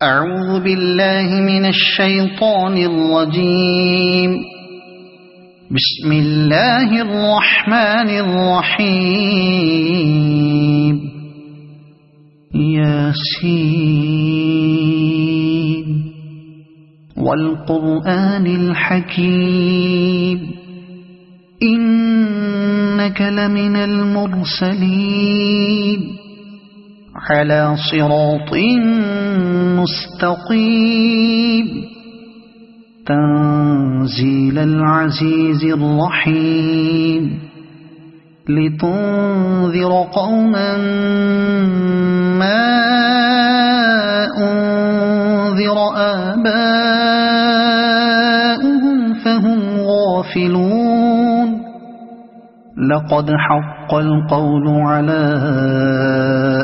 أعوذ بالله من الشيطان الرجيم. بسم الله الرحمن الرحيم. ياسين والقرآن الحكيم إنك لمن المرسلين على صراط مستقيم تنزيل العزيز الرحيم لتنذر قوما ما أنذر آباؤهم فهم غافلون. لقد حق القول على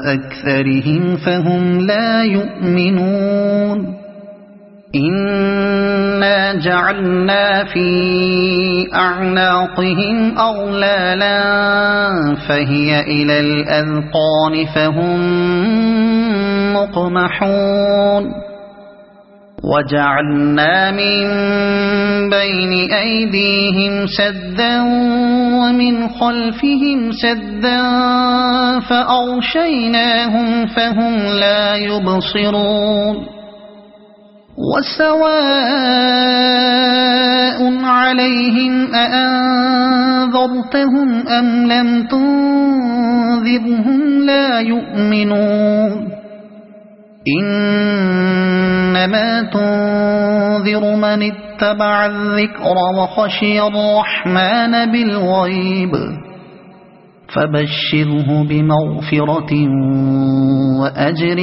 أكثرهم فهم لا يؤمنون. إنا جعلنا في أعناقهم أغلالا فهي إلى الأذقان فهم مقمحون. وجعلنا من بين أيديهم سدا ومن خلفهم سدا فأغشيناهم فهم لا يبصرون. وسواء عليهم أأنذرتهم أم لم تنذرهم لا يؤمنون. إنما تنذر من اتبع الذكر وخشي الرحمن بالغيب فبشره بمغفرة وأجر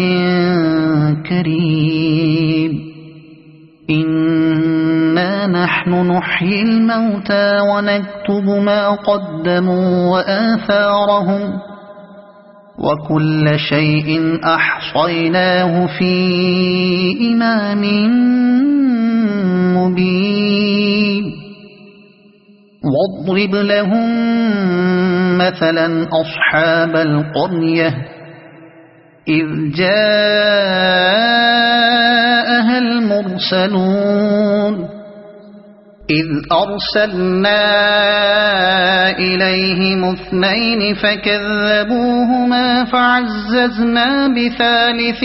كريم. إنا نحن نحيي الموتى ونكتب ما قدموا وآثارهم وكل شيء أحصيناه في إمام مبين. واضرب لهم مثلا أصحاب القرية إذ جاءها المرسلون إذ أرسلنا إليهم اثنين فكذبوهما فعززنا بثالث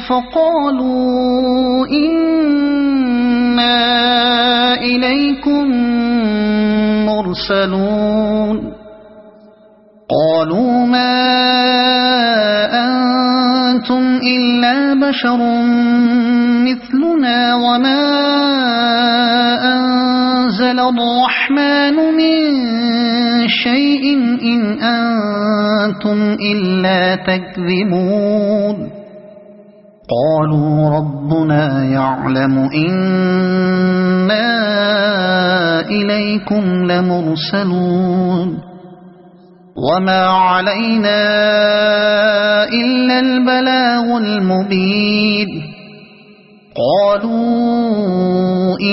فقالوا إنا إليكم مرسلون. قالوا ما أنتم إلا بشر مثلنا وما أنزل الرحمن من شيء إن أنتم إلا تكذبون. قالوا ربنا يعلم إنا إليكم لمرسلون وما علينا إلا البلاغ المبين. قالوا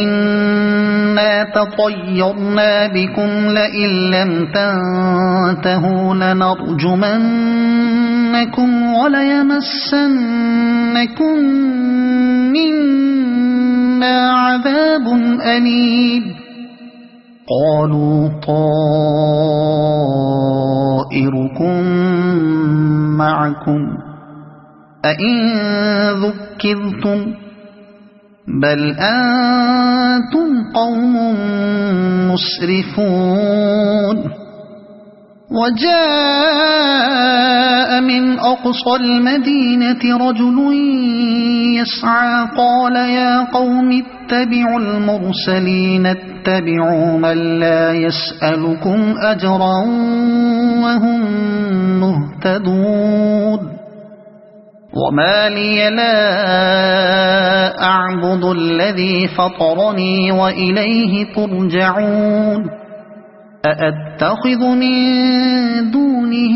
إنا تطيرنا بكم لئن لم تنتهوا لنرجمنكم وليمسنكم منا عذاب أليم. قالوا طائركم معكم أئن ذكرتم بل أنتم قوم مسرفون. وجاء من أقصى المدينة رجل يسعى قال يا قوم اتبعوا المرسلين اتبعوا من لا يسألكم أجرا وهم مهتدون. وما لي لا أعبد الذي فطرني وإليه ترجعون. أأتخذ من دونه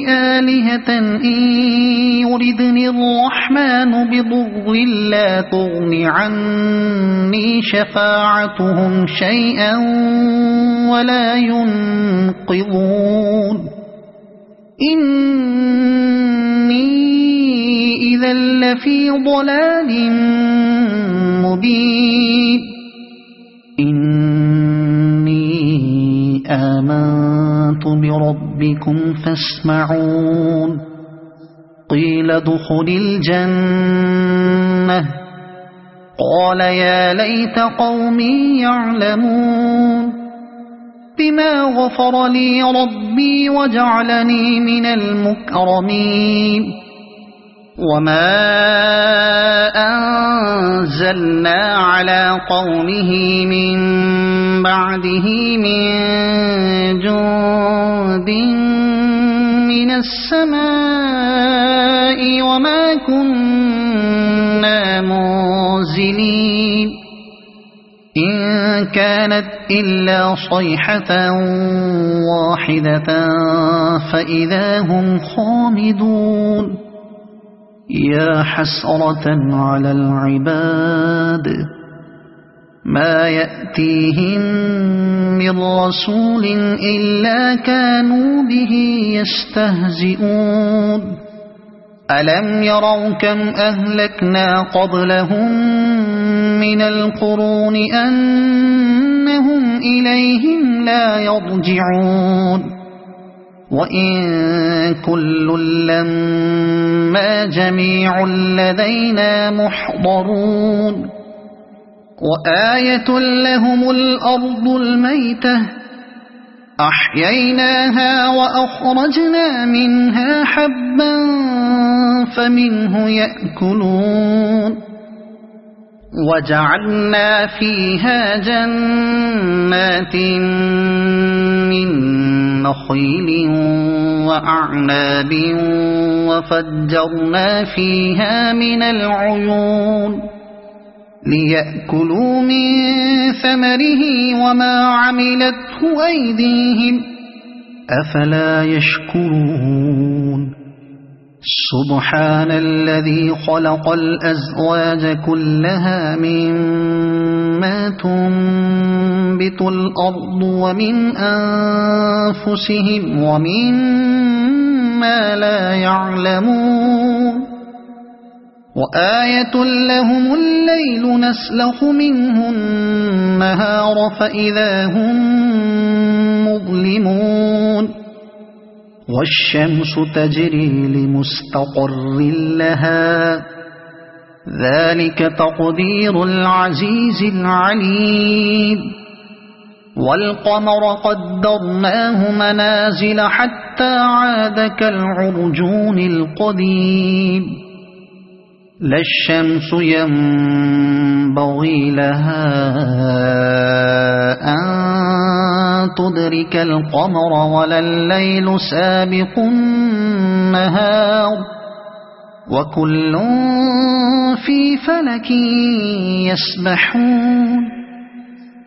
آلهة إن يردني الرحمن بضر لا تغن عني شفاعتهم شيئا ولا ينقذون. إني إذا لفي ضلال مبين إني آمنت بربكم فاسمعون قيل ادخل الجنة قال يا ليت قومي يعلمون بما غفر لي ربي وجعلني من المكرمين وما أنزلنا على قومه من بعده من جند من السماء وما كنا منزلين إن كانت إلا صيحة واحدة فإذا هم خامدون يا حسرة على العباد ما يأتيهم من رسول إلا كانوا به يستهزئون ألم يروا كم أهلكنا قبلهم من القرون أنهم إليهم لا يرجعون وإن كل لما جميع لدينا محضرون وآية لهم الأرض الميتة أحييناها وأخرجنا منها حبا فمنه يأكلون وجعلنا فيها جنات من نخيل وأعناب وفجرنا فيها من العيون ليأكلوا من ثمره وما عملته أيديهم أفلا يشكرون سبحان الذي خلق الأزواج كلها مما تنبت الأرض ومن أنفسهم ومما لا يعلمون وآية لهم الليل نسلخ منه النهار فإذا هم مظلمون والشمس تجري لمستقر لها ذلك تقدير العزيز العليم والقمر قدرناه منازل حتى عاد كالعرجون القديم لا الشمس ينبغي لها أن تدرك القمر ولا الليل سابق النهار وكل في فلك يسبحون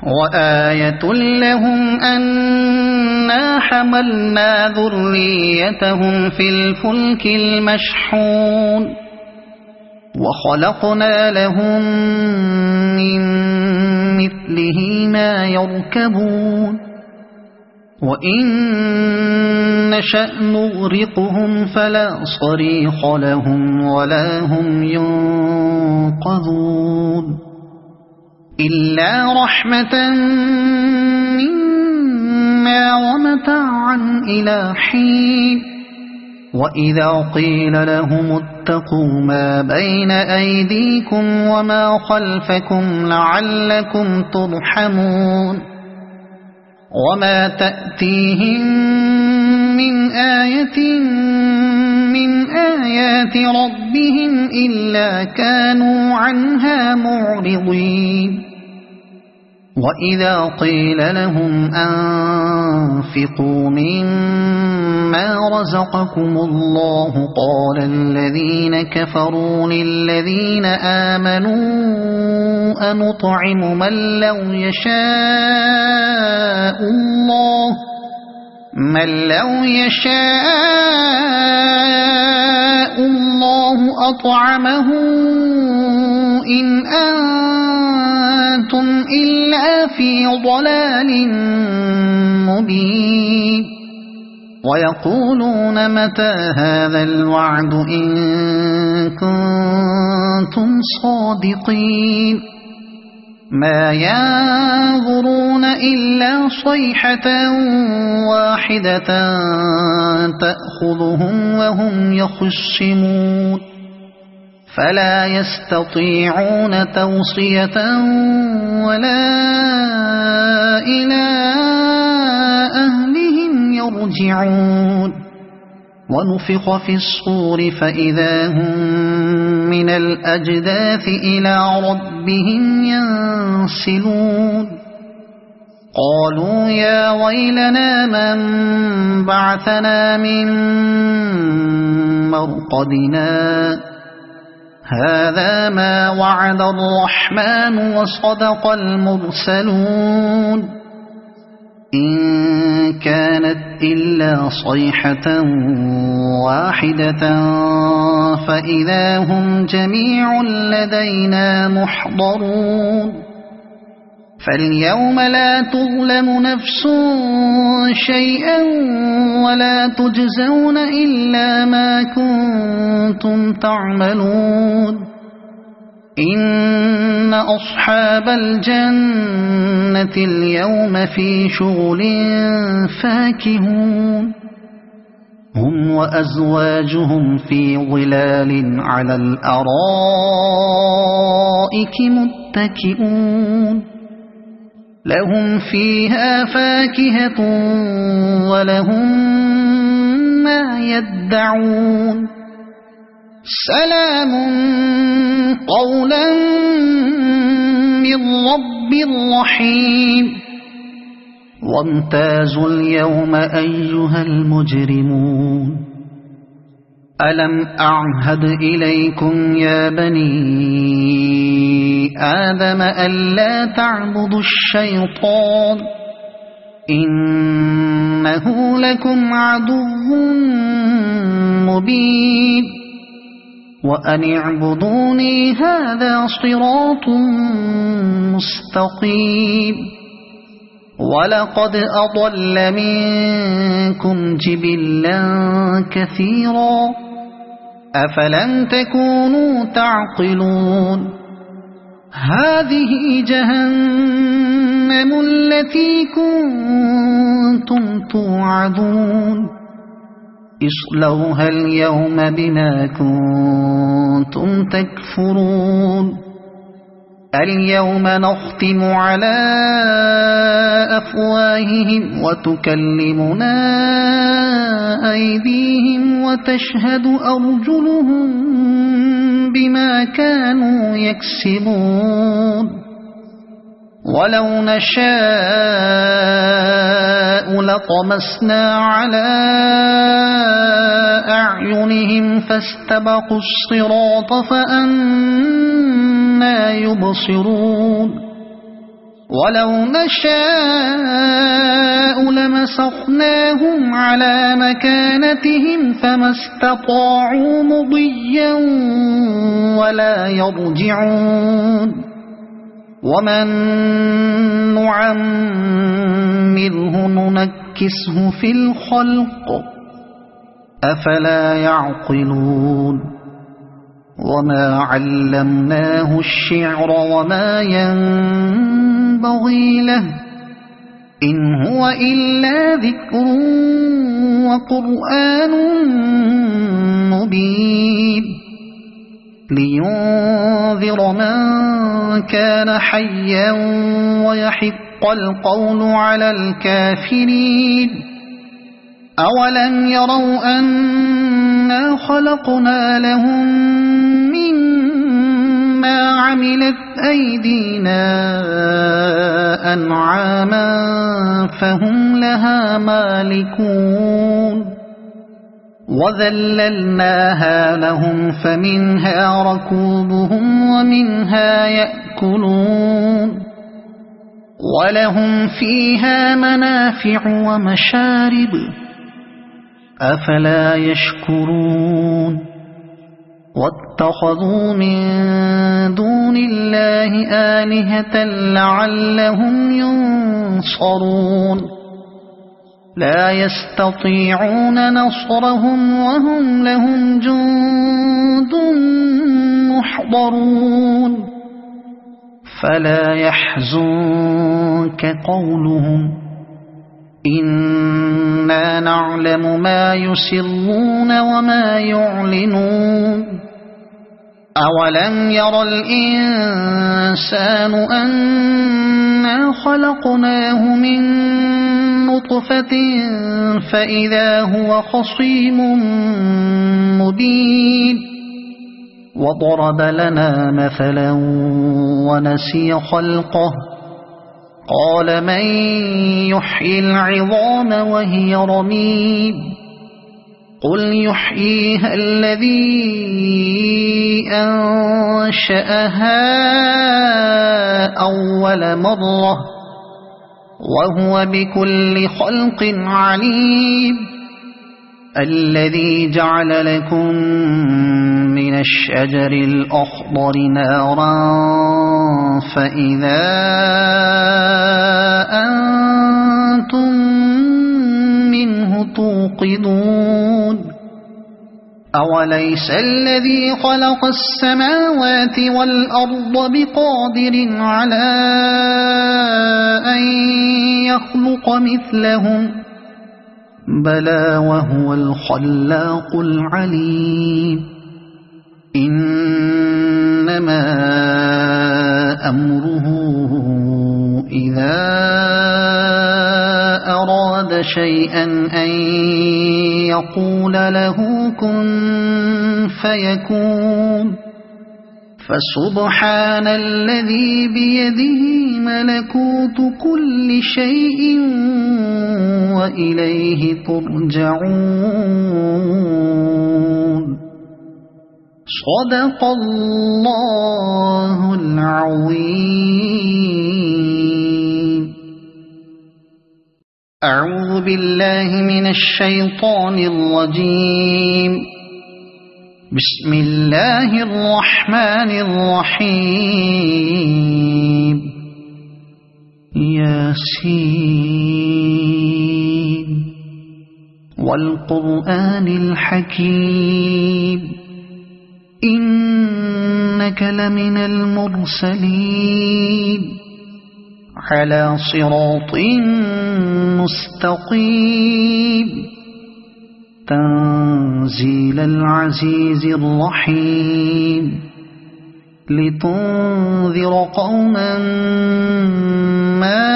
وآية لهم أنا حملنا ذريتهم في الفلك المشحون وخلقنا لهم من مثله ما يركبون وإن نشأ نغرقهم فلا صريخ لهم ولا هم ينقذون إلا رحمة منا ومتاعا إلى حين وإذا قيل لهم اتقوا ما بين أيديكم وما خلفكم لعلكم ترحمون وما تأتيهم من آية من آيات ربهم إلا كانوا عنها معرضين وإذا قيل لهم أنفقوا مما رزقكم الله قال الذين كفروا للذين آمنوا أنطعم من لو يشاء الله أطعمه إن أنتم إلا في ضلال مبين ويقولون متى هذا الوعد إن كنتم صادقين ما ينظرون إلا صيحة واحدة تأخذهم وهم يخصمون فلا يستطيعون توصية ولا إلى أهلهم يرجعون ونفخ في الصور فإذا هم من الأجداث إلى ربهم ينسلون قالوا يا ويلنا من بعثنا من مرقدنا هذا ما وعد الرحمن وصدق المرسلون إن كانت إلا صيحة واحدة فإذا هم جميع لدينا محضرون فاليوم لا تظلم نفس شيئا ولا تجزون إلا ما كنتم تعملون إن أصحاب الجنة اليوم في شغل فاكهون هم وأزواجهم في ظلال على الأرائك متكئون لهم فيها فاكهة ولهم ما يدعون سلام قولا من رب رحيم وامتازوا اليوم أيها المجرمون ألم أعهد إليكم يا بني آدم ألا تعبدوا الشيطان إنه لكم عدو مبين وأن اعبدوني هذا صراط مستقيم ولقد أضل منكم جبلا كثيرا أفلم تكونوا تعقلون هذه جهنم التي كنتم توعدون اصلوها اليوم بما كنتم تكفرون اليوم نختم على أفواههم وتكلمنا أيديهم وتشهد أرجلهم بما كانوا يكسبون ولو نشاء لطمسنا على أعينهم فاستبقوا الصراط فأنى يبصرون ولو نشاء لمسخناهم على مكانتهم فما استطاعوا مضيا ولا يرجعون ومن نعمره ننكسه في الخلق أفلا يعقلون وما علمناه الشعر وما ينبغي له إن هو إلا ذكر وقرآن مبين لينذر من كان حيا ويحق القول على الكافرين أولم يروا أنا خلقنا لهم مما عملت أيدينا أنعاما فهم لها مالكون وذللناها لهم فمنها ركوبهم ومنها يأكلون ولهم فيها منافع ومشارب أفلا يشكرون واتخذوا من دون الله آلهة لعلهم ينصرون لا يستطيعون نصرهم وهم لهم جند محضرون فلا يحزنك قولهم إنا نعلم ما يسرون وما يعلنون أولم ير الإنسان أنا خلقناه من نطفة فإذا هو خصيم مبين وضرب لنا مثلا ونسي خلقه قال من يحيي العظام وهي رميم قل يحييها الذي أنشأها أول مرة وهو بكل خلق عليم الذي جعل لكم من الشجر الأخضر نارا فإذا أنتم منه توقدون أوليس الذي خلق السماوات والأرض بقادر على أن يخلق مثلهم بلى وهو الخلاق العليم إنما أمره إذا أراد شيئا أن يقول له كن فيكون فسبحان الذي بيده ملكوت كل شيء وإليه ترجعون صدق الله العظيم. أعوذ بالله من الشيطان الرجيم. بسم الله الرحمن الرحيم. ياسين والقرآن الحكيم إنك لمن المرسلين على صراط مستقيم تنزيل العزيز الرحيم لتنذر قوما ما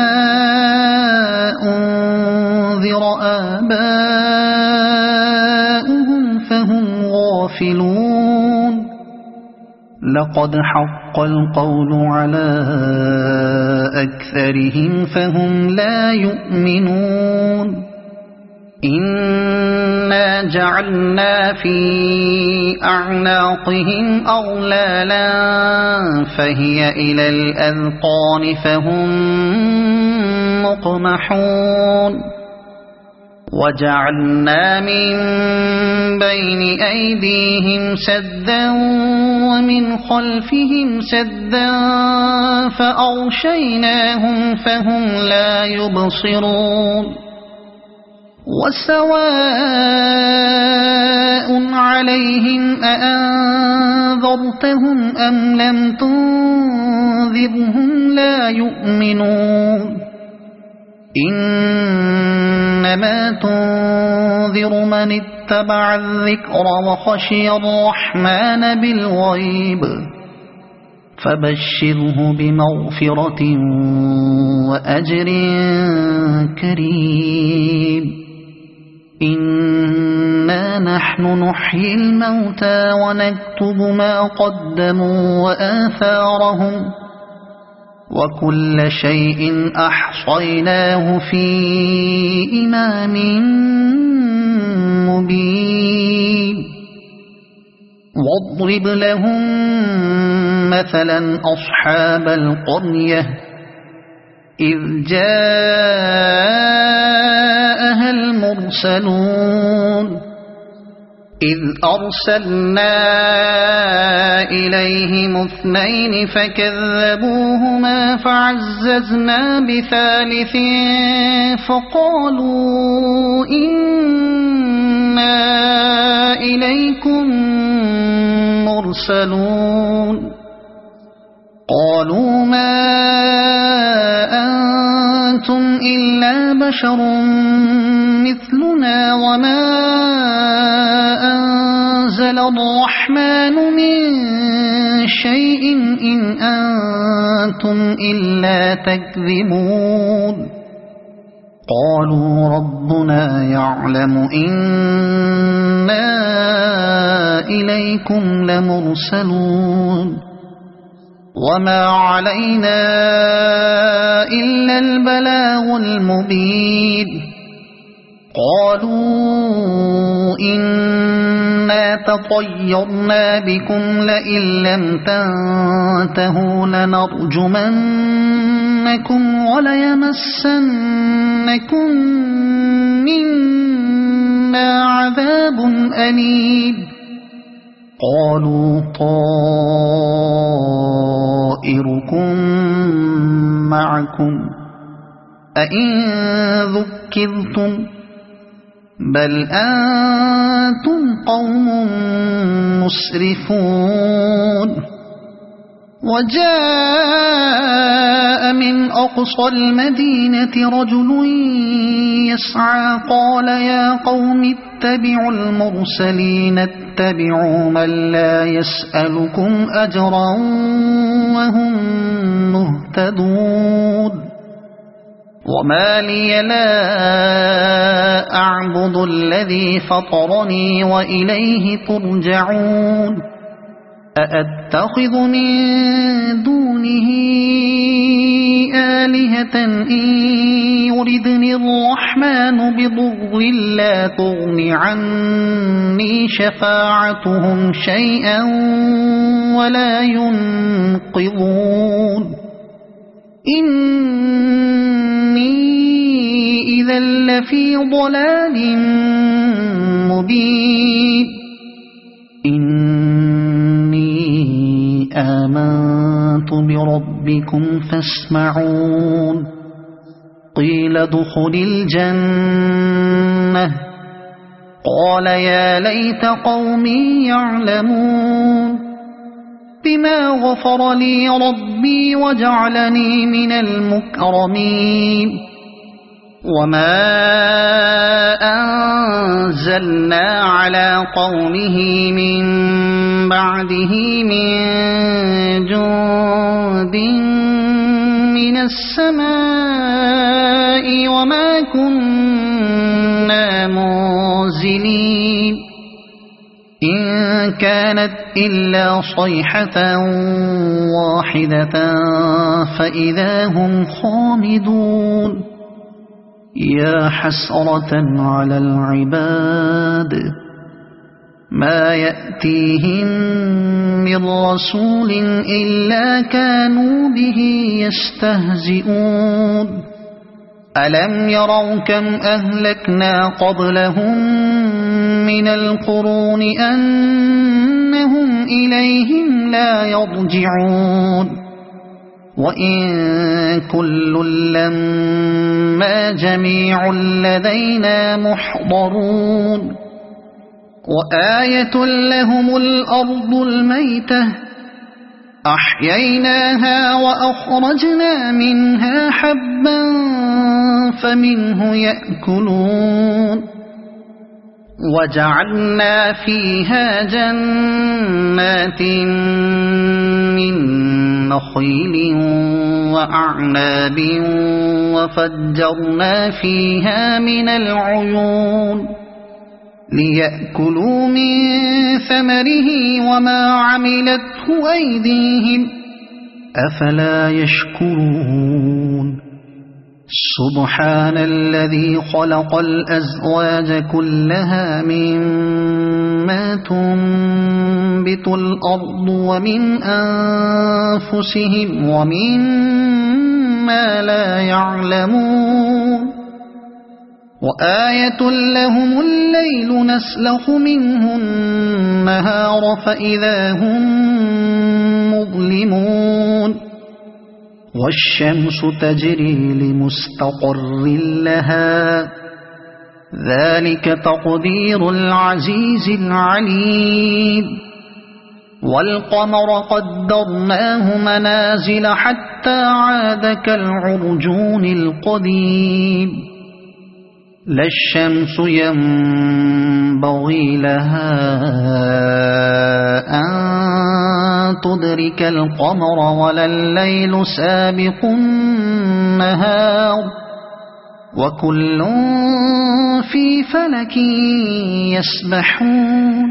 أنذر آباؤهم فهم غافلون لقد حق القول على أكثرهم فهم لا يؤمنون إنا جعلنا في أعناقهم أغلالا فهي إلى الأذقان فهم مقمحون وجعلنا من بين أيديهم سدا ومن خلفهم سدا فأغشيناهم فهم لا يبصرون وسواء عليهم أأنذرتهم أم لم تنذرهم لا يؤمنون إنما تنذر من اتبع الذكر وخشي الرحمن بالغيب فبشره بمغفرة وأجر كريم إنا نحن نحيي الموتى ونكتب ما قدموا وآثارهم وكل شيء أحصيناه في إمام مبين واضرب لهم مثلا أصحاب القرية إذ جاءها المرسلون إذ أرسلنا إليهم 2 فكذبوهما فعززنا بثالث فقالوا إنا إليكم مرسلون قالوا ما أنتم إلا بشر مثلنا وما أنزل الرحمن من شيء إن أنتم إلا تكذبون قالوا ربنا يعلم إنا إليكم لمرسلون وما علينا إلا البلاغ المبين قالوا إنا تطيرنا بكم لئن لم تنتهوا لنرجمنكم وليمسنكم منا عذاب أليم قالوا طائركم معكم أئن ذكرتم بل أنتم قوم مسرفون وجاء من أقصى المدينة رجل يسعى قال يا قوم اتبعوا المرسلين اتبعوا من لا يسألكم أجرا وهم مهتدون وما لي لا أعبد الذي فطرني وإليه ترجعون أأتخذ من دونه آلهة إن يردني الرحمن بضر لا تغن عني شفاعتهم شيئا ولا ينقذون إني إذا لفي ضلال مبين إني آمنت بربكم فاسمعون قيل ادخل الجنة قال يا ليت قومي يعلمون بما غفر لي ربي وجعلني من المكرمين وما أنزلنا على قومه من بعده من جند من السماء وما كنا منزلين إن كانت إلا صيحة واحدة فإذا هم خامدون يا حسرة على العباد ما يأتيهم من رسول إلا كانوا به يستهزئون ألم يروا كم أهلكنا قبلهم من القرون أنهم إليهم لا يرجعون وإن كل لما جميع لدينا محضرون وآية لهم الأرض الميتة أحييناها وأخرجنا منها حبا فمنه يأكلون وجعلنا فيها جنات من نخيل وأعناب وفجرنا فيها من العيون ليأكلوا من ثمره وما عملته أيديهم أفلا يشكرون سبحان الذي خلق الأزواج كلها مما تنبت الأرض ومن أنفسهم ومما لا يعلمون وآية لهم الليل نسلخ منه النهار فإذا هم مظلمون والشمس تجري لمستقر لها ذلك تقدير العزيز العليم والقمر قدرناه منازل حتى عاد كالعرجون القديم لا الشمس ينبغي لها أن تدرك القمر ولا الليل سابق النهار وكل في فلك يسبحون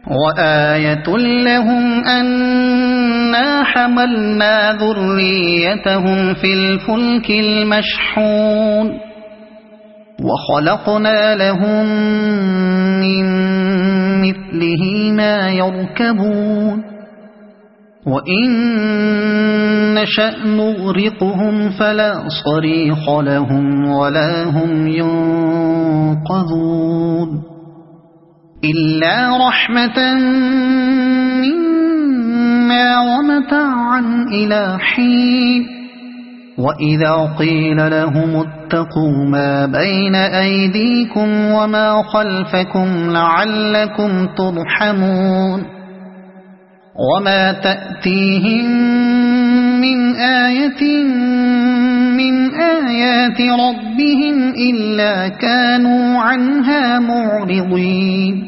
وآية لهم أنا حملنا ذريتهم في الفلك المشحون وخلقنا لهم من مثله ما يركبون وإن نشأ نغرقهم فلا صريخ لهم ولا هم ينقذون إلا رحمة منا ومتاعا إلى حين وإذا قيل لهم اتقوا ما بين أيديكم وما خلفكم لعلكم ترحمون وما تأتيهم من آية من آيات ربهم إلا كانوا عنها معرضين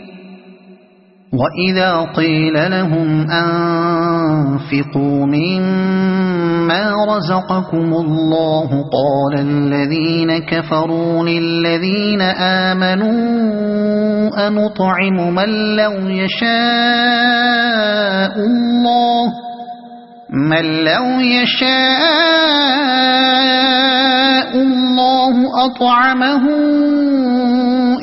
وإذا قيل لهم أنفقوا مما رزقكم الله قال الذين كفروا للذين آمنوا أنطعم من لو يشاء الله أطعمه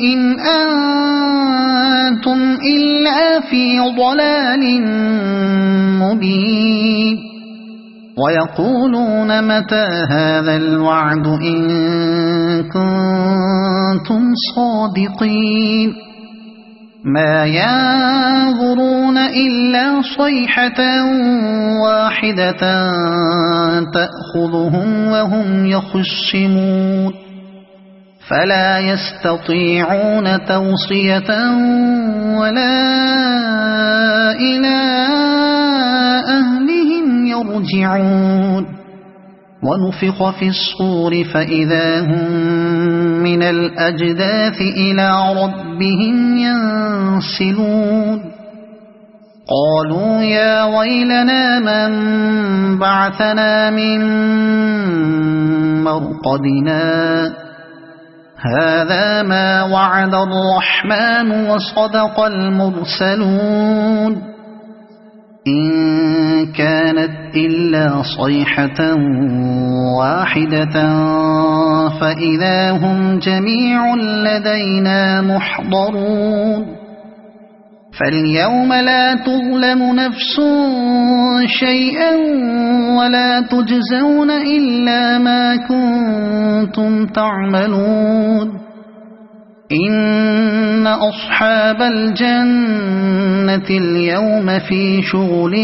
إن أنتم إلا في ضلال مبين ويقولون متى هذا الوعد إن كنتم صادقين ما ينظرون إلا صيحة واحدة تأخذهم وهم يخصمون فلا يستطيعون توصية ولا إلى أهلهم يرجعون ونفخ في الصور فإذا هم من الأجداث إلى ربهم ينسلون قالوا يا ويلنا من بعثنا من مرقدنا هذا ما وعد الرحمن وصدق المرسلون إن كانت إلا صيحة واحدة فإذا هم جميع لدينا محضرون فاليوم لا تظلم نفس شيئا ولا تجزون إلا ما كنتم تعملون إن أصحاب الجنة اليوم في شغل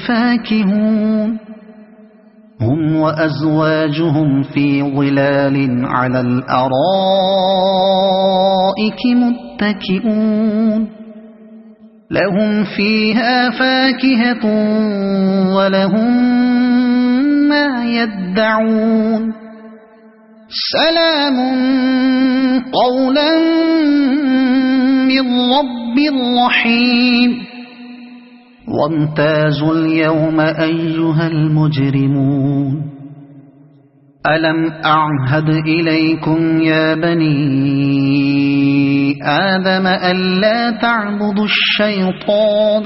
فاكهون هم وأزواجهم في ظلال على الأرائك متكئون لهم فيها فاكهة ولهم ما يدعون سلام قولا من رب رحيم وامتازوا اليوم أيها المجرمون ألم أعهد إليكم يا بني آدم ألا تعبدوا الشيطان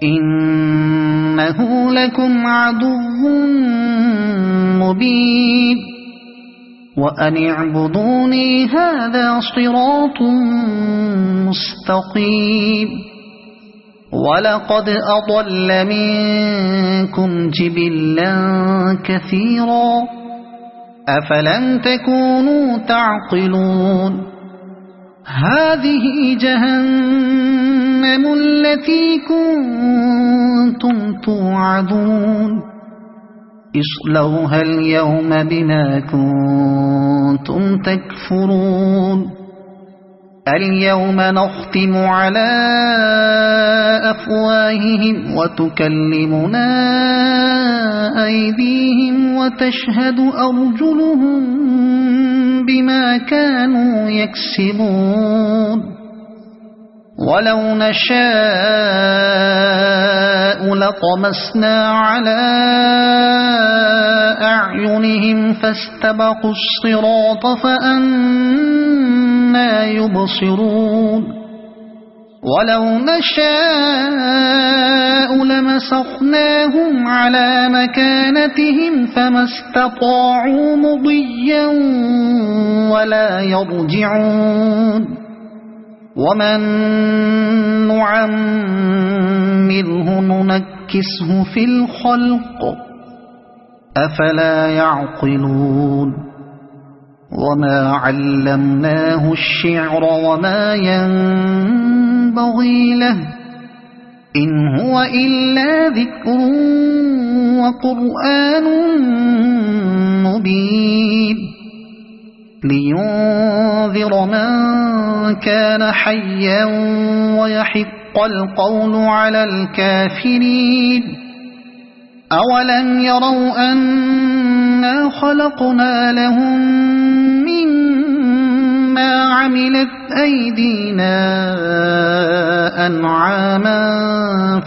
إنه لكم عدو مبين وأن اعبدوني هذا صراط مستقيم ولقد أضل منكم جبلا كثيرا أفلم تكونوا تعقلون هذه جهنم التي كنتم توعدون اصلوها اليوم بما كنتم تكفرون اليوم نختم على أفواههم وتكلمنا أيديهم وتشهد أرجلهم بما كانوا يكسبون ولو نشاء لطمسنا على أعينهم فاستبقوا الصراط فأنى يبصرون ولو نشاء لمسخناهم على مكانتهم فما استطاعوا مضيا ولا يرجعون ومن نعمره ننكسه في الخلق أفلا يعقلون وما علمناه الشعر وما ينبغي له إن هو إلا ذكر وقرآن مبين لينذر من كان حيا ويحق القول على الكافرين أولم يروا أنا خلقنا لهم مما عملت أيدينا أنعاما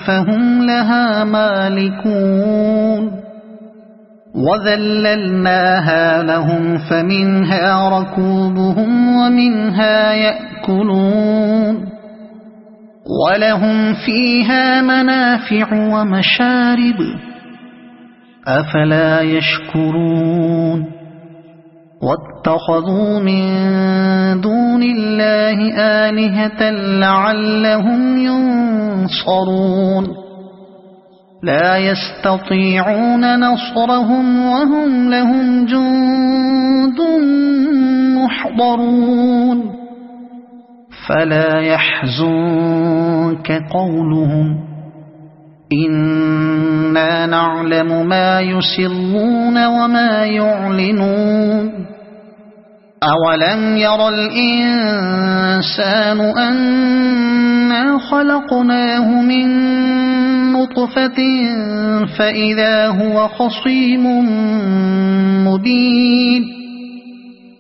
فهم لها مالكون وذللناها لهم فمنها ركوبهم ومنها يأكلون ولهم فيها منافع ومشارب أفلا يشكرون واتخذوا من دون الله آلهة لعلهم ينصرون لا يستطيعون نصرهم وهم لهم جند محضرون فلا يحزنك قولهم إنا نعلم ما يسرون وما يعلنون أولم ير الإنسان أنا خلقناه من نطفة فإذا هو خصيم مبين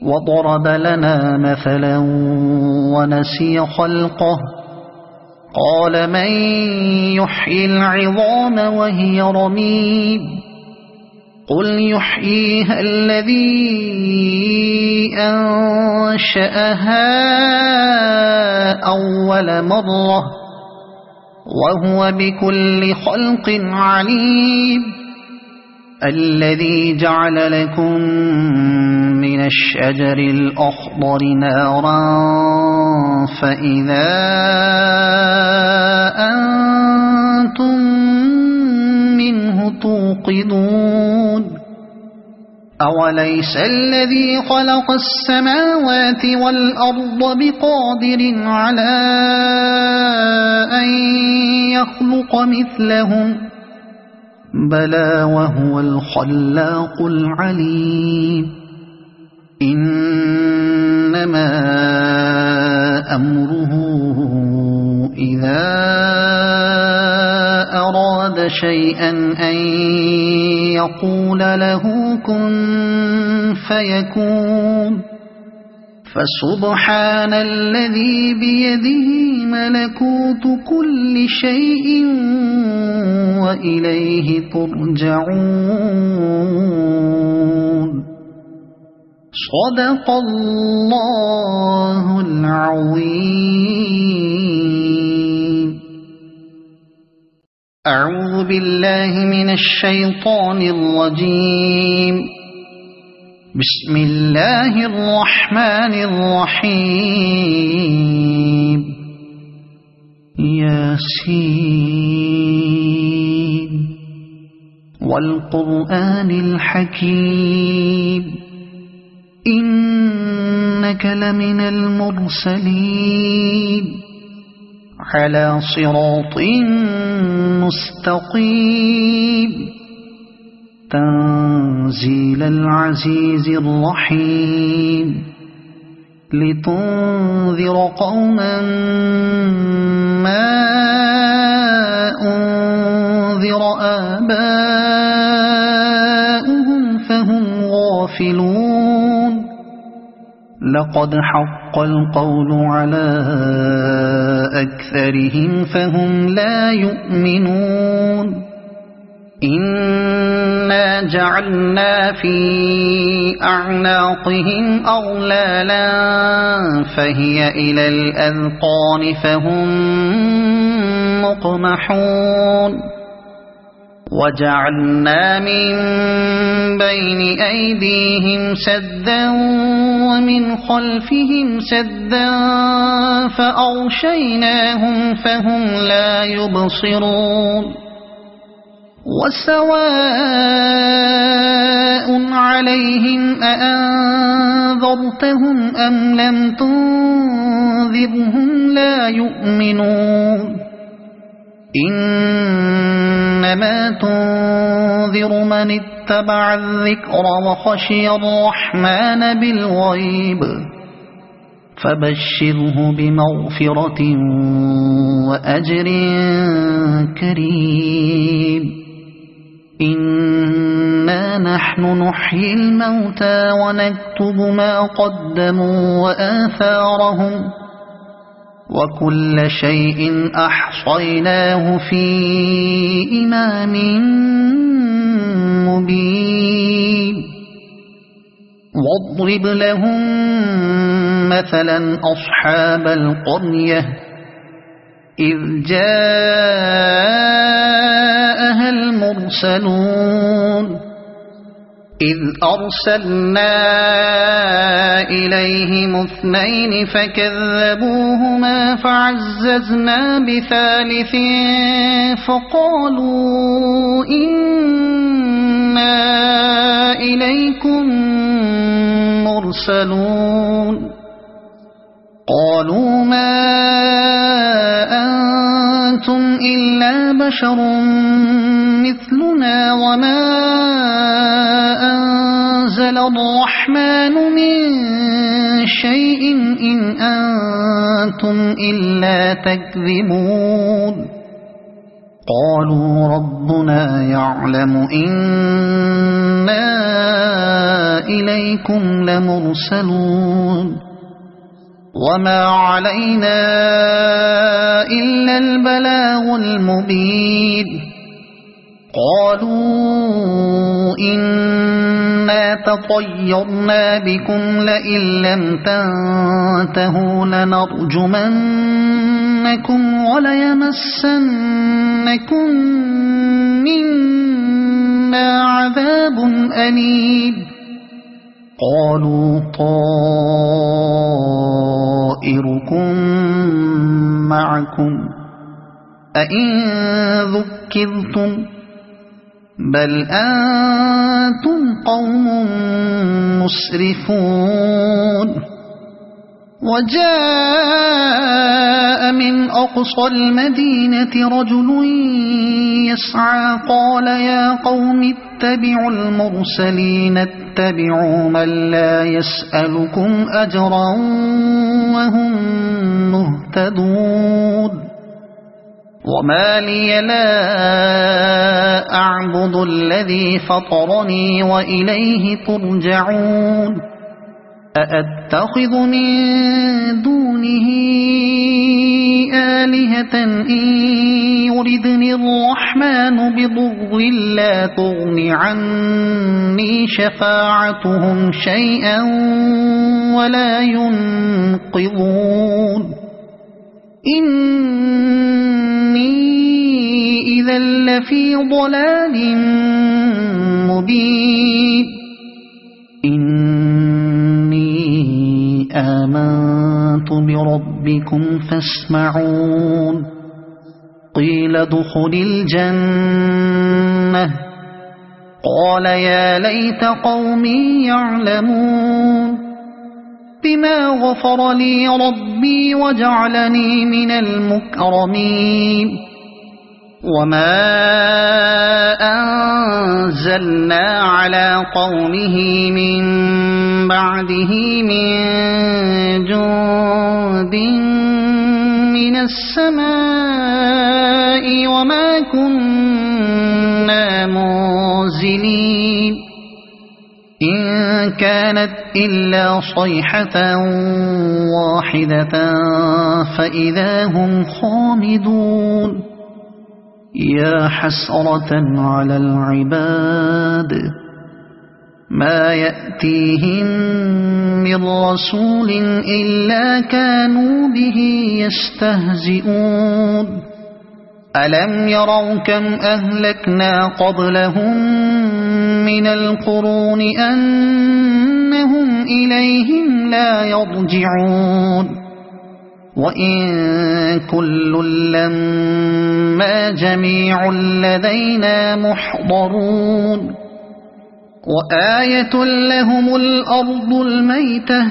وضرب لنا مثلا ونسي خلقه قال من يحيي العظام وهي رميم قل يحييها الذي أنشأها أول مرة وهو بكل خلق عليم الذي جعل لكم من الشجر الأخضر نارا فإذا أنتم منه توقدون أوليس الذي خلق السماوات والأرض بقادر على أن يخلق مثلهم بلى وهو الخلاق العليم إنما أمره إذا أراد شيئا أن يقول له كن فيكون فسبحان الذي بيده ملكوت كل شيء وإليه ترجعون صدق الله العظيم. أعوذ بالله من الشيطان الرجيم. بسم الله الرحمن الرحيم. ياسين والقرآن الحكيم إنك لمن المرسلين على صراط مستقيم تنزيل العزيز الرحيم لتنذر قوما ما أنذر آباؤهم فهم غافلون لقد حق القول على أكثرهم فهم لا يؤمنون إنا جعلنا في أعناقهم أغلالا فهي إلى الأذقان فهم مقمحون وجعلنا من بين أيديهم سدا ومن خلفهم سدا فأغشيناهم فهم لا يبصرون وسواء عليهم أأنذرتهم أم لم تنذرهم لا يؤمنون إنما تنذر من اتبع الذكر وخشي الرحمن بالغيب فبشره بمغفرة وأجر كريم إنا نحن نحيي الموتى ونكتب ما قدموا وآثارهم وكل شيء أحصيناه في إمام مبين واضرب لهم مثلا أصحاب القرية إذ جاءها المرسلون إذ أرسلنا إليهم اثنين فكذبوهما فعززنا بثالث فقالوا إنا إليكم مرسلون قالوا ما أنتم إلا بشر مثلنا وما أنزل الرحمن من شيء إن أنتم إلا تكذبون قالوا ربنا يعلم إنا إليكم لمرسلون وما علينا إلا البلاغ المبين قالوا إنا تطيرنا بكم لئن لم تنتهوا لنرجمنكم وليمسنكم منا عذاب أليم قالوا طائركم معكم أئن ذكرتم بل أنتم قوم مسرفون وجاء من أقصى المدينة رجل يسعى قال يا قوم اتبعوا المرسلين اتبعوا من لا يسألكم أجرا وهم مهتدون وما لي لا أعبد الذي فطرني وإليه ترجعون أأتخذ من دونه آلهة إن يردني الرحمن بضر لا تغن عني شفاعتهم شيئا ولا ينقذون إني إذا لفي ضلال مبين إني آمنت بربكم فاسمعون قيل ادخل الجنة قال يا ليت قومي يعلمون بما غفر لي ربي وجعلني من المكرمين وما أنزلنا على قومه من بعده من جند من السماء وما كنا منزلين إن كانت إلا صيحة واحدة فإذا هم خامدون يا حسرة على العباد ما يأتيهم من رسول إلا كانوا به يستهزئون ألم يروا كم أهلكنا قبلهم من القرون أنهم إليهم لا يرجعون وإن كل لما جميع لدينا محضرون وآية لهم الأرض الميتة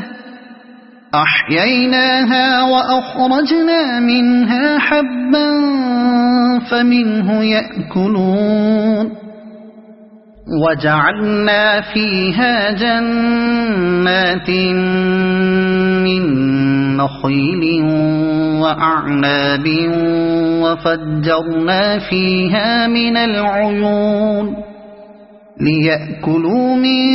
أحييناها وأخرجنا منها حبا فمنه يأكلون وجعلنا فيها جنات من نخيل وأعناب وفجرنا فيها من العيون ليأكلوا من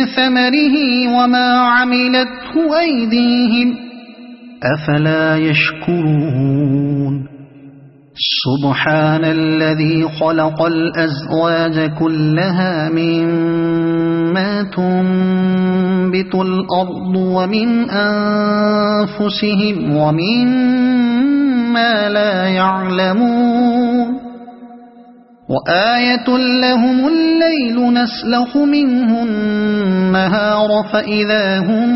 ثمره وما عملته أيديهم أفلا يشكرون سبحان الذي خلق الأزواج كلها مما تنبت الأرض ومن أنفسهم ومما لا يعلمون وآية لهم الليل نسلخ منه النهار فإذا هم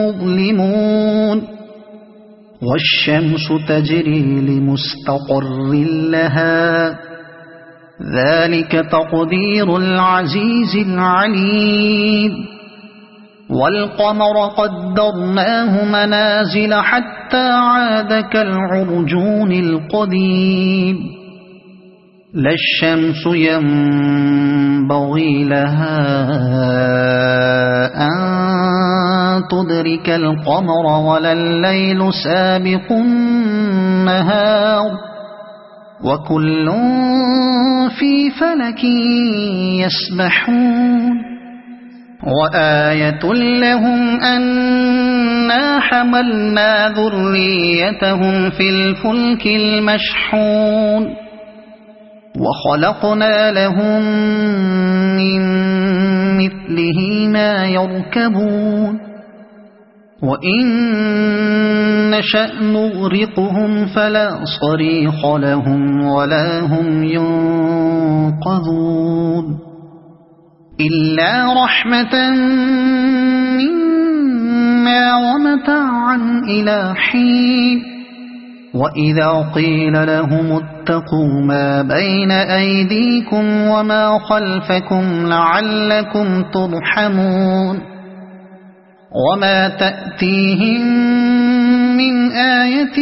مظلمون والشمس تجري لمستقر لها ذلك تقدير العزيز العليم والقمر قدرناه منازل حتى عاد كالعرجون القديم لا الشمس ينبغي لها أن تدرك القمر ولا الليل سابق النهار وكل في فلك يسبحون وآية لهم أنا حملنا ذريتهم في الفلك المشحون وخلقنا لهم من مثله ما يركبون وإن نشأ نغرقهم فلا صريخ لهم ولا هم ينقذون إلا رحمة منا ومتاعا إلى حين وإذا قيل لهم اتقوا ما بين أيديكم وما خلفكم لعلكم ترحمون وما تأتيهم من آية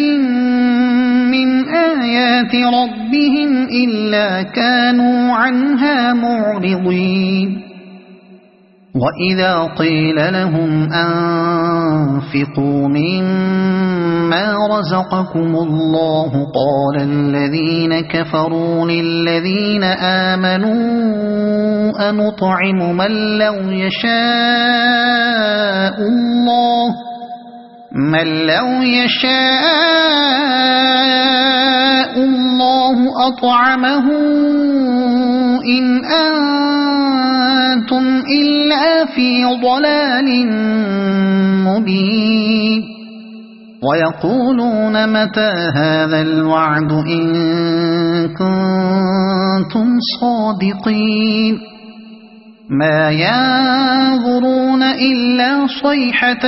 من آيات ربهم إلا كانوا عنها معرضين وإذا قيل لهم أنفقوا مما رزقكم الله قال الذين كفروا للذين آمنوا أنطعم من لو يشاء الله أطعمه إن أنتم إلا في ضلال مبين ويقولون متى هذا الوعد إن كنتم صادقين ما ينظرون إلا صيحة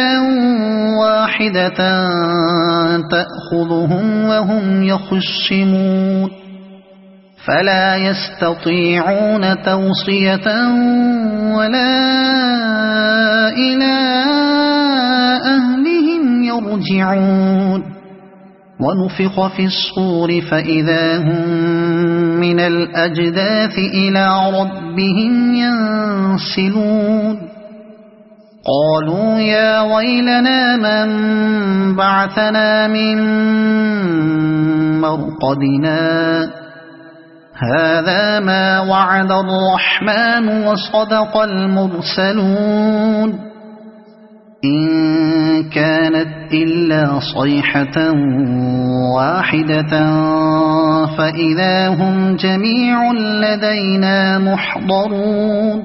واحدة تأخذهم وهم يخصمون فلا يستطيعون توصية ولا إلى أهلهم يرجعون ونفخ في الصور فإذا هم من الأجداث إلى ربهم ينسلون قالوا يا ويلنا من بعثنا من مرقدنا هذا ما وعد الرحمن وصدق المرسلون إن كانت إلا صيحة واحدة فإذا هم جميع لدينا محضرون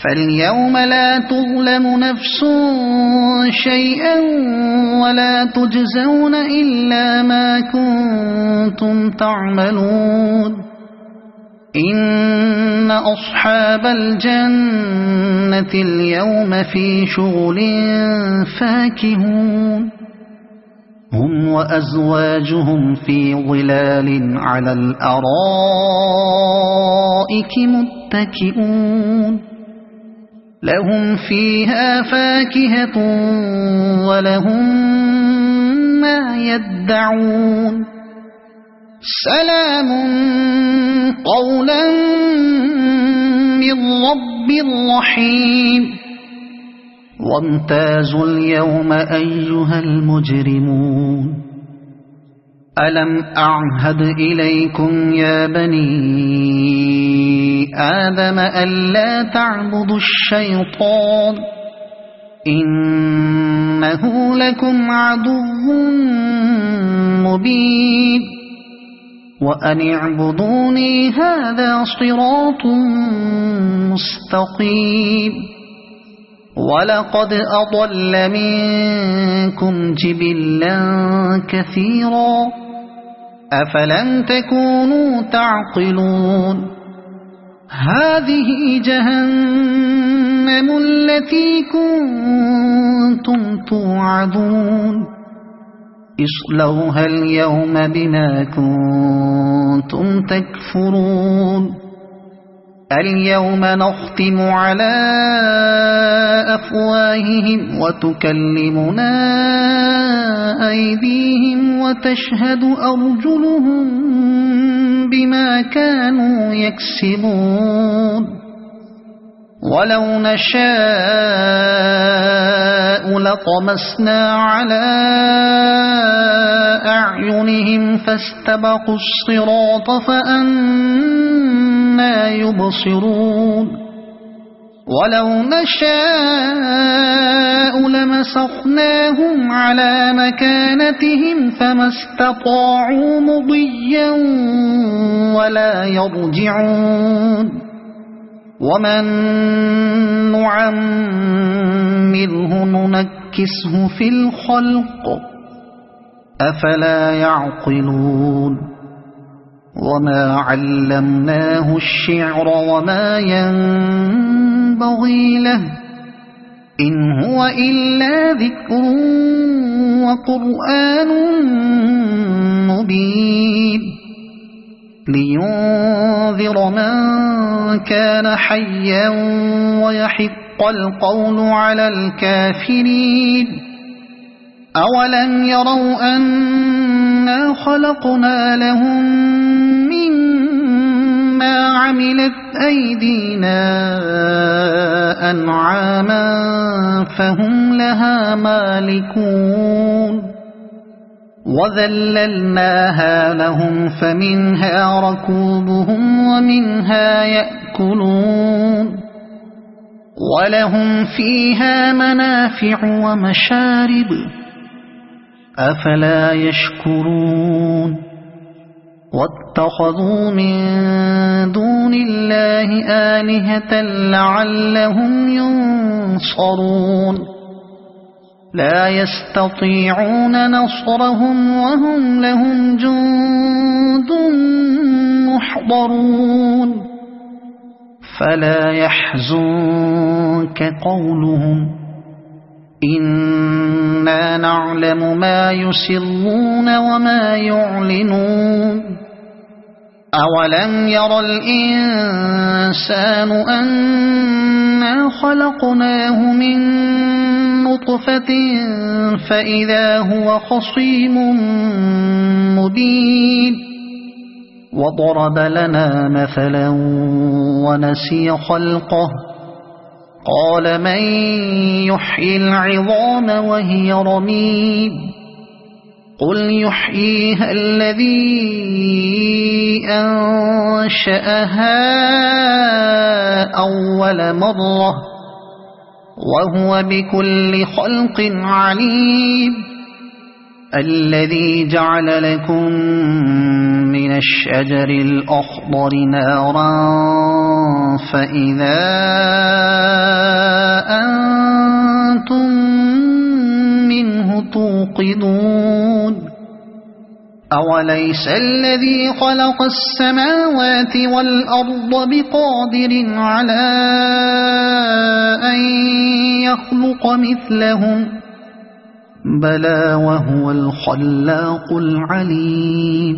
فاليوم لا تظلم نفس شيئا ولا تجزون إلا ما كنتم تعملون إن أصحاب الجنة اليوم في شغل فاكهون هم وأزواجهم في ظلال على الأرائك متكئون لهم فيها فاكهة ولهم ما يدعون سلام قولا من رب رحيم وامتازوا اليوم أيها المجرمون ألم أعهد إليكم يا بني آدم ألا تعبدوا الشيطان إنه لكم عدو مبين وأن اعبدوني هذا صراط مستقيم ولقد أضل منكم جبلا كثيرا أفلم تكونوا تعقلون هذه جهنم التي كنتم توعدون اصلوها اليوم بما كنتم تكفرون اليوم نختم على أفواههم وتكلمنا أيديهم وتشهد أرجلهم بما كانوا يكسبون ولو نشاء لطمسنا على أعينهم فاستبقوا الصراط فأنى يبصرون ولو نشاء لمسخناهم على مكانتهم فما استطاعوا مضيا ولا يرجعون ومن نعمره ننكسه في الخلق أفلا يعقلون وما علمناه الشعر وما ينبغي له إن هو إلا ذكر وقرآن مبين لينذر من كان حيا ويحق القول على الكافرين أولم يروا أنا خلقنا لهم مما عملت أيدينا أنعاما فهم لها مالكون وذللناها لهم فمنها ركوبهم ومنها يأكلون ولهم فيها منافع ومشارب أفلا يشكرون واتخذوا من دون الله آلهة لعلهم ينصرون لا يستطيعون نصرهم وهم لهم جند محضرون فلا يحزنك قولهم إنا نعلم ما يسرون وما يعلنون أولم ير الإنسان أنا خلقناه من نطفة فإذا هو خصيم مبين وضرب لنا مثلا ونسي خلقه قال من يحيي العظام وهي رميم قل يحييها الذي أنشأها أول مرة وهو بكل خلق عليم الذي جعل لكم من الشجر الأخضر نارا فإذا أنتم منه توقدون أوليس الذي خلق السماوات والأرض بقادر على أن يخلق مثلهم بلى وهو الخلاق العليم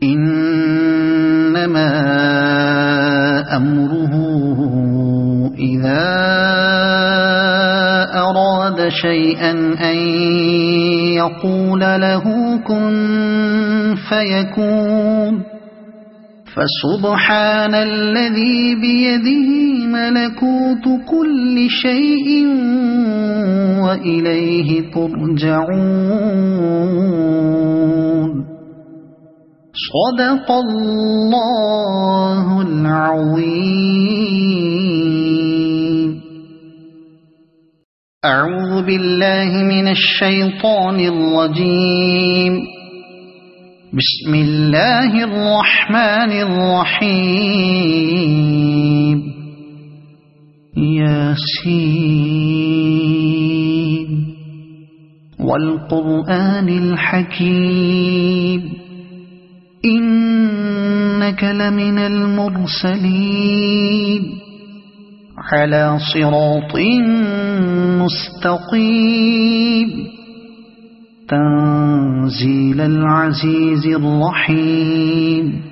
إنما أمره إذا أراد شيئا أن يقول له كن فيكون فسبحان الذي بيده ملكوت كل شيء وإليه ترجعون صدق الله العظيم. أعوذ بالله من الشيطان الرجيم. بسم الله الرحمن الرحيم. ياسين والقرآن الحكيم إنك لمن المرسلين على صراط مستقيم تنزيل العزيز الرحيم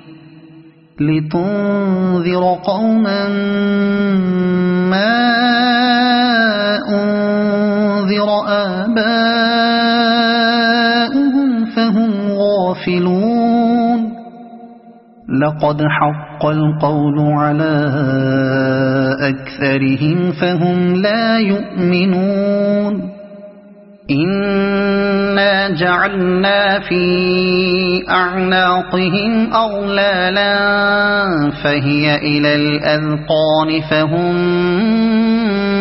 لتنذر قوما ما أنذر آباؤهم فهم غافلون لقد حق القول على أكثرهم فهم لا يؤمنون إنا جعلنا في أعناقهم أغلالا فهي إلى الأذقان فهم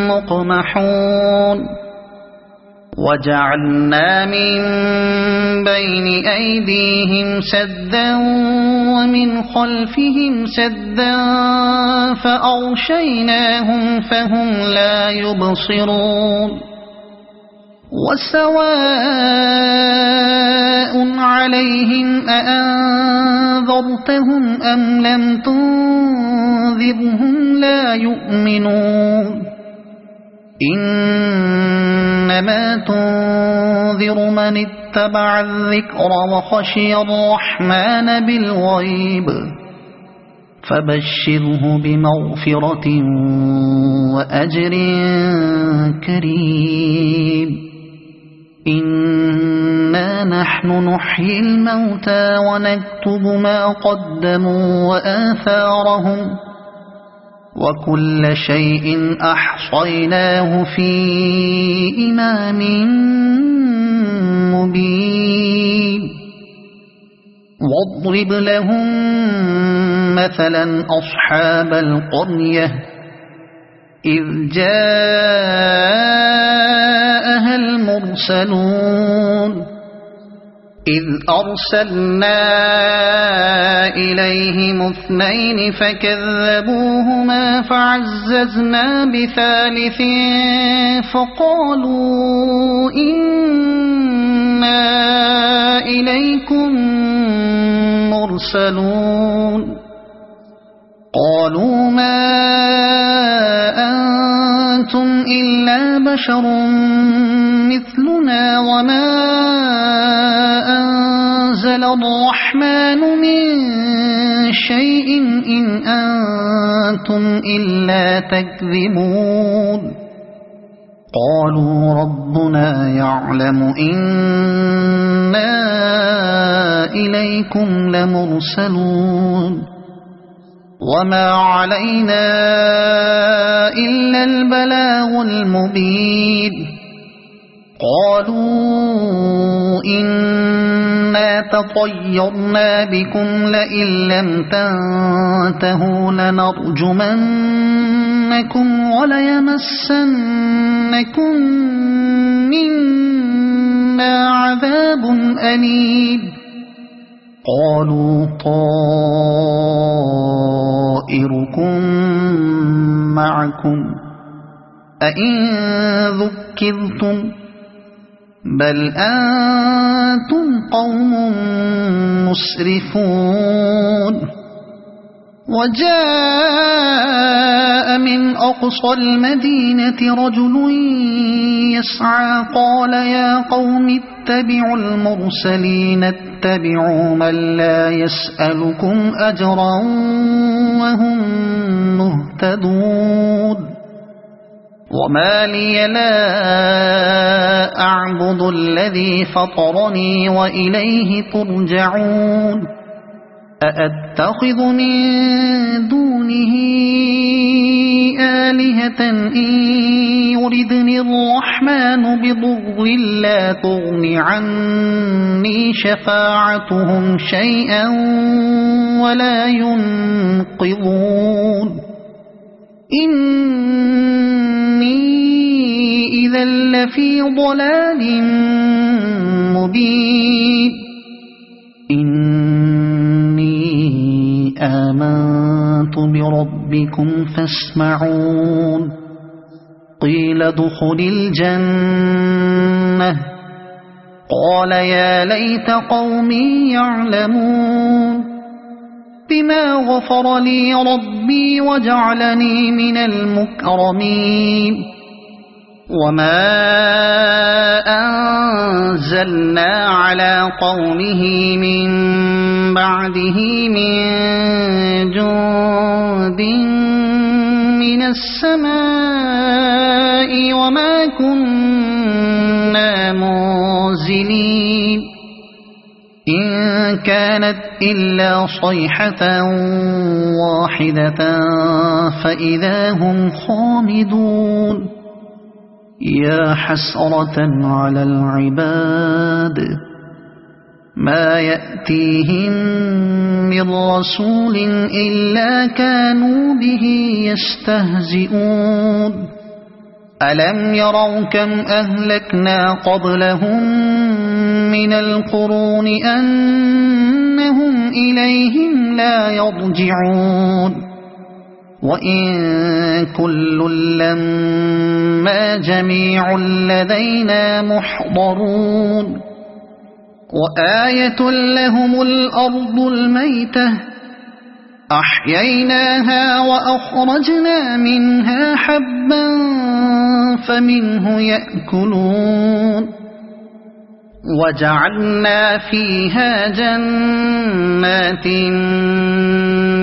مقمحون وجعلنا من بين أيديهم سدا ومن خلفهم سدا فأغشيناهم فهم لا يبصرون وسواء عليهم أأنذرتهم أم لم تنذرهم لا يؤمنون إنما تنذر من اتبع الذكر وخشي الرحمن بالغيب فبشره بمغفرة وأجر كريم إنا نحن نحيي الموتى ونكتب ما قدموا وآثارهم وكل شيء أحصيناه في إمام مبين واضرب لهم مثلا أصحاب القرية إذ جاءها المرسلون إذ أرسلنا إليهم اثنين فكذبوهما فعززنا بثالث فقالوا إنا إليكم مرسلون قالوا ما أنتم إلا بشر مثلنا وما أنزل نزل الرحمن من شيء إن أنتم إلا تكذبون قالوا ربنا يعلم إنا إليكم لمرسلون وما علينا إلا البلاغ المبين قالوا إنا تطيرنا بكم لئن لم تنتهوا لنرجمنكم وليمسنكم منا عذاب أليم قالوا طائركم معكم أئن ذكرتم بل أنتم قوم مسرفون وجاء من أقصى المدينة رجل يسعى قال يا قوم اتبعوا المرسلين اتبعوا من لا يسألكم أجرا وهم مهتدون وما لي لا أعبد الذي فطرني وإليه ترجعون أأتخذ من دونه آلهة إن يردني الرحمن بضر لا تغن عني شفاعتهم شيئا ولا ينقذون إني إذا لفي ضلال مبين إني آمنت بربكم فاسمعون قيل ادخل الجنة قال يا ليت قومي يعلمون بما غفر لي ربي وجعلني من المكرمين وما أنزلنا على قومه من بعده من جند من السماء وما كنا منزلين إن كانت إلا صيحة واحدة فإذا هم خامدون يا حسرة على العباد ما يأتيهم من رسول إلا كانوا به يستهزئون ألم يروا كم أهلكنا قبلهم من القرون أنهم إليهم لا يرجعون وإن كل لما جميع لدينا محضرون وآية لهم الأرض الميتة أحييناها وأخرجنا منها حبا فمنه يأكلون وجعلنا فيها جنات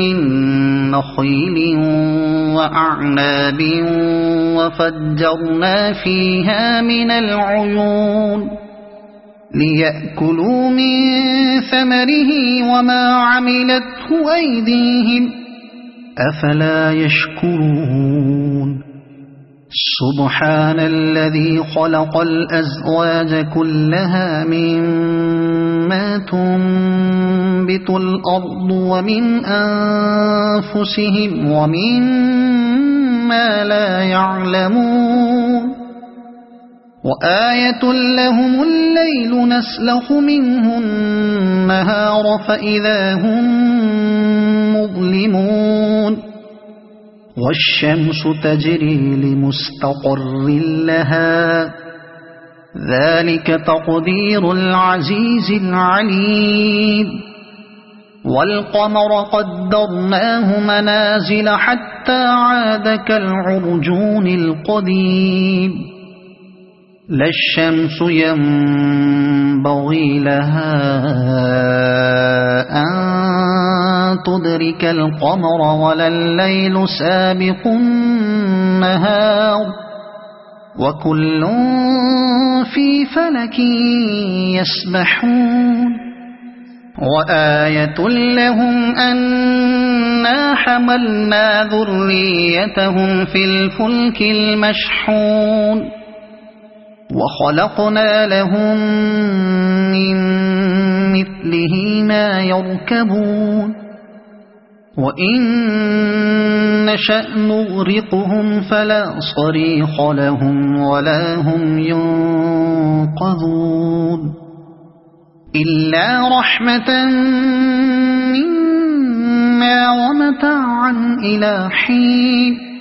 من نخيل وأعناب وفجرنا فيها من العيون ليأكلوا من ثمره وما عملته أيديهم أفلا يشكرون سبحان الذي خلق الأزواج كلها مما تنبت الأرض ومن أنفسهم ومما لا يعلمون وآية لهم الليل نسلخ منه النهار فإذا هم مظلمون والشمس تجري لمستقر لها ذلك تقدير العزيز العليم والقمر قدرناه منازل حتى عاد كالعرجون القديم لا الشمس ينبغي لها أن تدرك القمر ولا الليل سابق النهار وكل في فلك يسبحون وآية لهم أنا حملنا ذريتهم في الفلك المشحون وخلقنا لهم من مثله ما يركبون وإن نشأ نغرقهم فلا صريخ لهم ولا هم ينقذون إلا رحمة منا ومتاعا إلى حين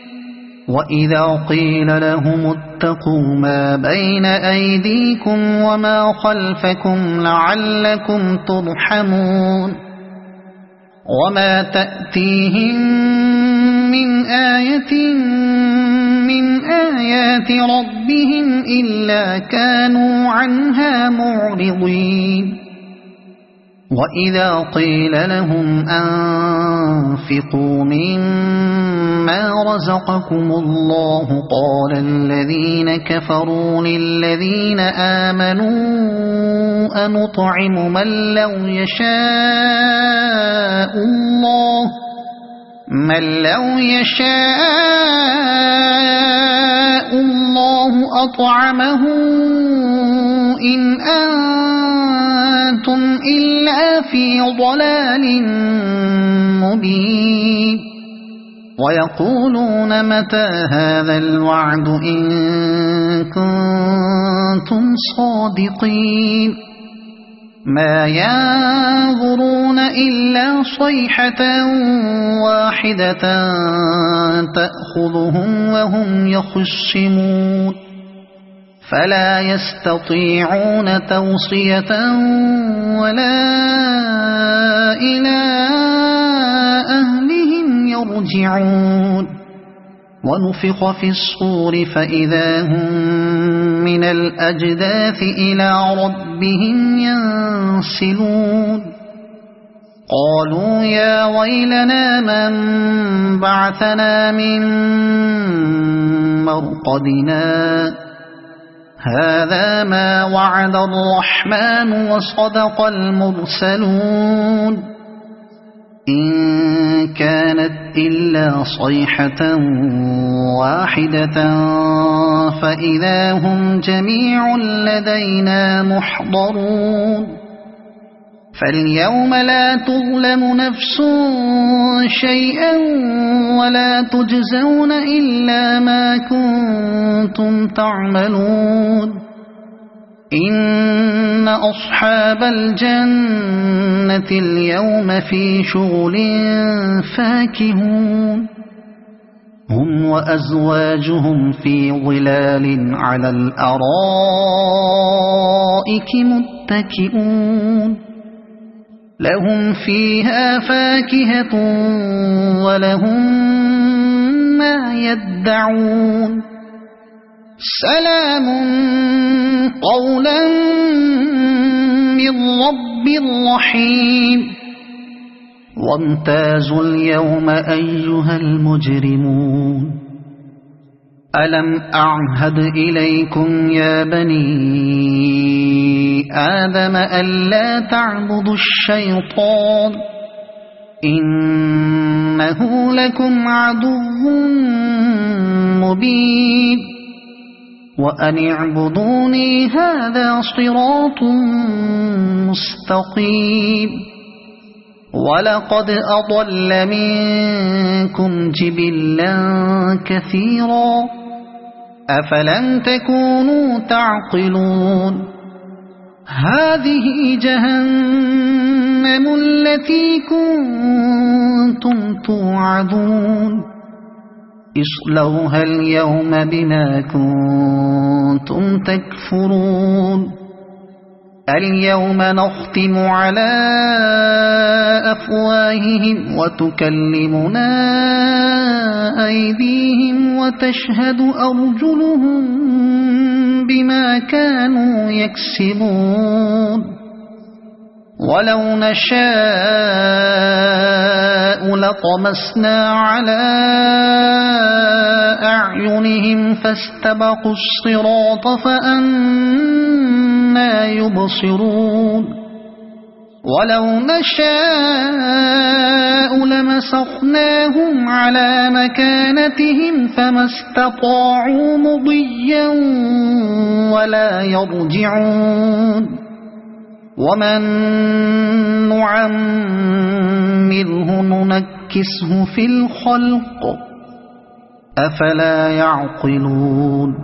وإذا قيل لهم اتقوا ما بين أيديكم وما خلفكم لعلكم ترحمون وما تأتيهم من آية من آيات ربهم إلا كانوا عنها معرضين وإذا قيل لهم أنفقوا مما رزقكم الله قال الذين كفروا للذين آمنوا أنطعم من لو يشاء الله أطعمه إن أنتم إلا في ضلال مبين ويقولون متى هذا الوعد إن كنتم صادقين ما ينظرون إلا صيحة واحدة تأخذهم وهم يخصمون فلا يستطيعون توصية ولا إلى أهلهم يرجعون ونفخ في الصور فإذا هم من الأجداث إلى ربهم ينسلون قالوا يا ويلنا من بعثنا من مرقدنا هذا ما وعد الرحمن وصدق المرسلون إن كانت إلا صيحة واحدة فإذا هم جميع لدينا محضرون فاليوم لا تظلم نفس شيئا ولا تجزون إلا ما كنتم تعملون إن أصحاب الجنة اليوم في شغل فاكهون هم وأزواجهم في ظلال على الأرائك متكئون لهم فيها فاكهة ولهم ما يدعون سلام قولا من رب رحيم وامتازوا اليوم أيها المجرمون ألم أعهد إليكم يا بني آدم ألا تعبدوا الشيطان إنه لكم عدو مبين وأن اعبدوني هذا صراط مستقيم ولقد أضل منكم جبلا كثيرا أفلم تكونوا تعقلون هذه جهنم التي كنتم توعدون اصلوها اليوم بما كنتم تكفرون اليوم نختم على أفواههم وتكلمنا أيديهم وتشهد أرجلهم بما بما كانوا يكسبون ولو نشاء لطمسنا على أعينهم فاستبقوا الصراط فأنى يبصرون ولو نشاء لمسخناهم على مكانتهم فما استطاعوا مضيا ولا يرجعون ومن نعمره ننكسه في الخلق أفلا يعقلون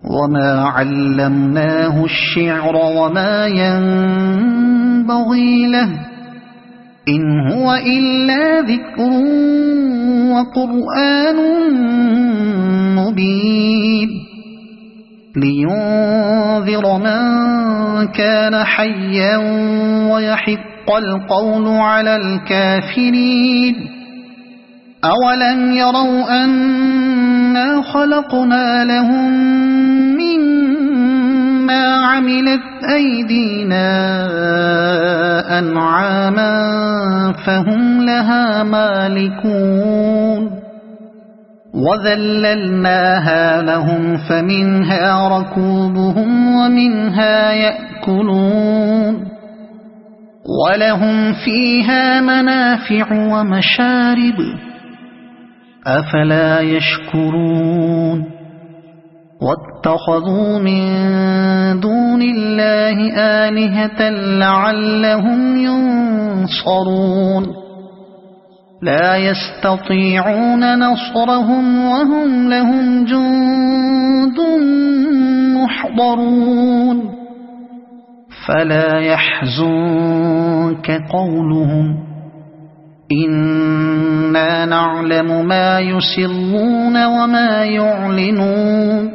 وما علمناه الشعر وما ينبغي له إن هو إلا ذكر وقرآن مبين لينذر من كان حيا ويحق القول على الكافرين أولم يروا أنا خلقنا لهم مما عملت أيدينا أنعاما فهم لها مالكون وذللناها لهم فمنها ركوبهم ومنها يأكلون ولهم فيها منافع ومشارب أفلا يشكرون واتخذوا من دون الله آلهة لعلهم ينصرون لا يستطيعون نصرهم وهم لهم جند محضرون فلا يحزنك قولهم إنا نعلم ما يسرون وما يعلنون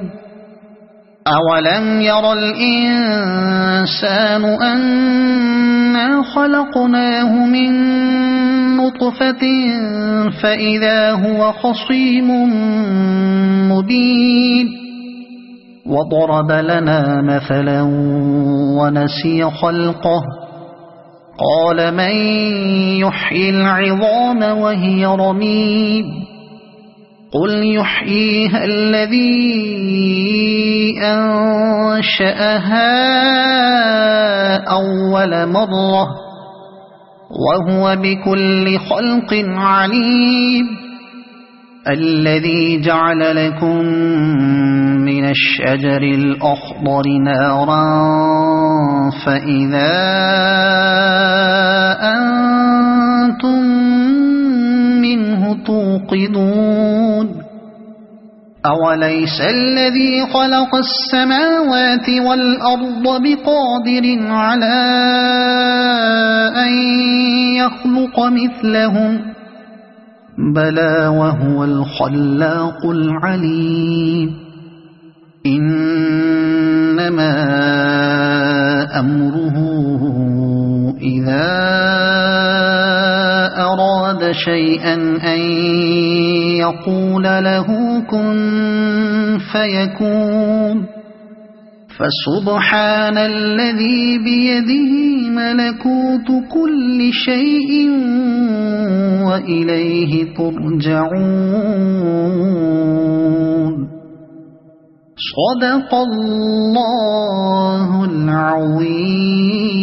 أولم ير الإنسان أنا خلقناه من نطفة فإذا هو خصيم مبين وضرب لنا مثلا ونسي خلقه قال من يحيي العظام وهي رميم قل يحييها الذي أنشأها أول مرة وهو بكل خلق عليم الذي جعل لكم من الشجر الأخضر نارا فإذا أنتم منه توقدون أوليس الذي خلق السماوات والأرض بقادر على أن يخلق مثلهم بلى وهو الخلاق العليم إنما أمره إذا أراد شيئا أن يقول له كن فيكون فسبحان الذي بيده ملكوت كل شيء وإليه ترجعون صدق الله العظيم.